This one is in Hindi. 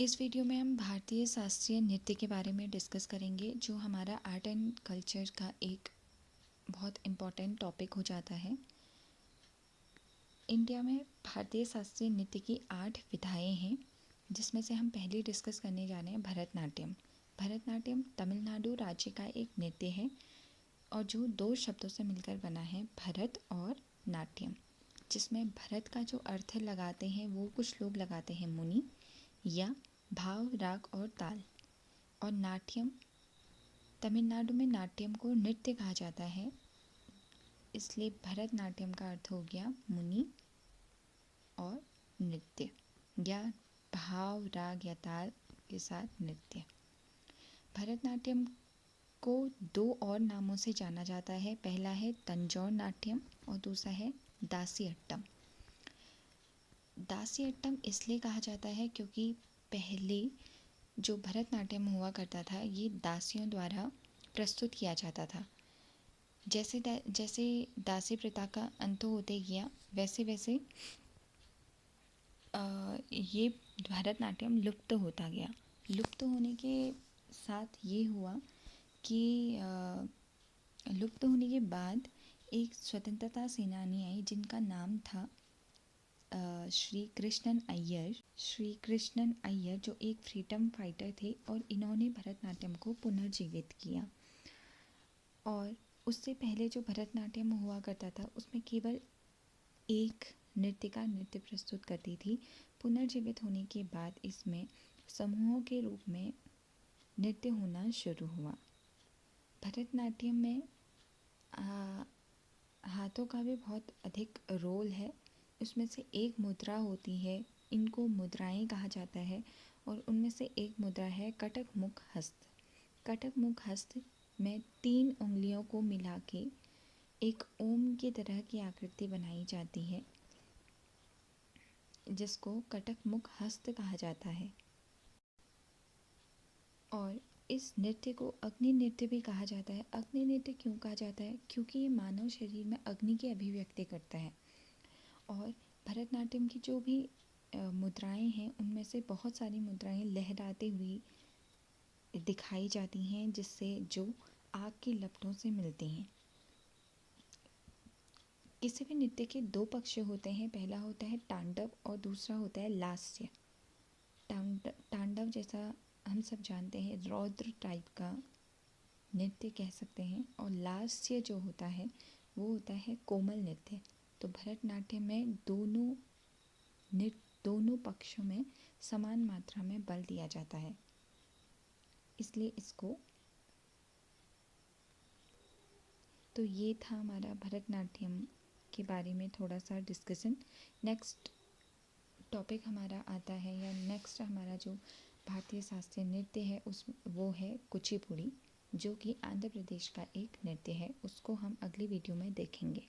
इस वीडियो में हम भारतीय शास्त्रीय नृत्य के बारे में डिस्कस करेंगे, जो हमारा आर्ट एंड कल्चर का एक बहुत इम्पॉर्टेंट टॉपिक हो जाता है। इंडिया में भारतीय शास्त्रीय नृत्य की 8 विधाएं हैं, जिसमें से हम पहले डिस्कस करने जा रहे हैं भरतनाट्यम। भरतनाट्यम तमिलनाडु राज्य का एक नृत्य है और जो 2 शब्दों से मिलकर बना है, भरत और नाट्यम, जिसमें भरत का जो अर्थ लगाते हैं वो कुछ लोग लगाते हैं मुनि या भाव, राग और ताल। और नाट्यम, तमिलनाडु में नाट्यम को नृत्य कहा जाता है, इसलिए भरतनाट्यम का अर्थ हो गया मुनि और नृत्य या भाव, राग या ताल के साथ नृत्य। भरतनाट्यम को 2 और नामों से जाना जाता है। पहला है तंजौर नाट्यम और दूसरा है दासियट्टम। दासियट्टम इसलिए कहा जाता है क्योंकि पहले जो भरतनाट्यम हुआ करता था, ये दासियों द्वारा प्रस्तुत किया जाता था। जैसे जैसे दासी प्रथा का अंत होते गया, वैसे वैसे ये भरतनाट्यम लुप्त होता गया। लुप्त होने के साथ ये हुआ कि लुप्त होने के बाद एक स्वतंत्रता सेनानी आई, जिनका नाम था श्री कृष्णन अय्यर। श्री कृष्णन अय्यर जो एक फ्रीडम फाइटर थे, और इन्होंने भरतनाट्यम को पुनर्जीवित किया। और उससे पहले जो भरतनाट्यम हुआ करता था, उसमें केवल एक नृत्यिका नृत्य प्रस्तुत करती थी। पुनर्जीवित होने के बाद इसमें समूहों के रूप में नृत्य होना शुरू हुआ। भरतनाट्यम में हाथों का भी बहुत अधिक रोल है। उसमें से एक मुद्रा होती है, इनको मुद्राएं कहा जाता है, और उनमें से एक मुद्रा है कटक मुख हस्त। कटक मुख हस्त में 3 उंगलियों को मिला के एक ओम की तरह की आकृति बनाई जाती है, जिसको कटक मुख हस्त कहा जाता है। और इस नृत्य को अग्नि नृत्य भी कहा जाता है। अग्नि नृत्य क्यों कहा जाता है? क्योंकि ये मानव शरीर में अग्नि की अभिव्यक्ति करता है। और भरतनाट्यम की जो भी मुद्राएं हैं, उनमें से बहुत सारी मुद्राएं लहराती हुई दिखाई जाती हैं, जिससे जो आग की लपटों से मिलती हैं। किसी भी नृत्य के 2 पक्ष होते हैं। पहला होता है तांडव और दूसरा होता है लास्य। तांडव जैसा हम सब जानते हैं, रौद्र टाइप का नृत्य कह सकते हैं, और लास्य जो होता है वो होता है कोमल नृत्य। तो भरतनाट्यम में दोनों पक्षों में समान मात्रा में बल दिया जाता है, इसलिए इसको। तो ये था हमारा भरतनाट्यम के बारे में थोड़ा सा डिस्कशन। नेक्स्ट टॉपिक हमारा आता है, या नेक्स्ट हमारा जो भारतीय शास्त्रीय नृत्य है वो है कुचिपुड़ी, जो कि आंध्र प्रदेश का एक नृत्य है। उसको हम अगली वीडियो में देखेंगे।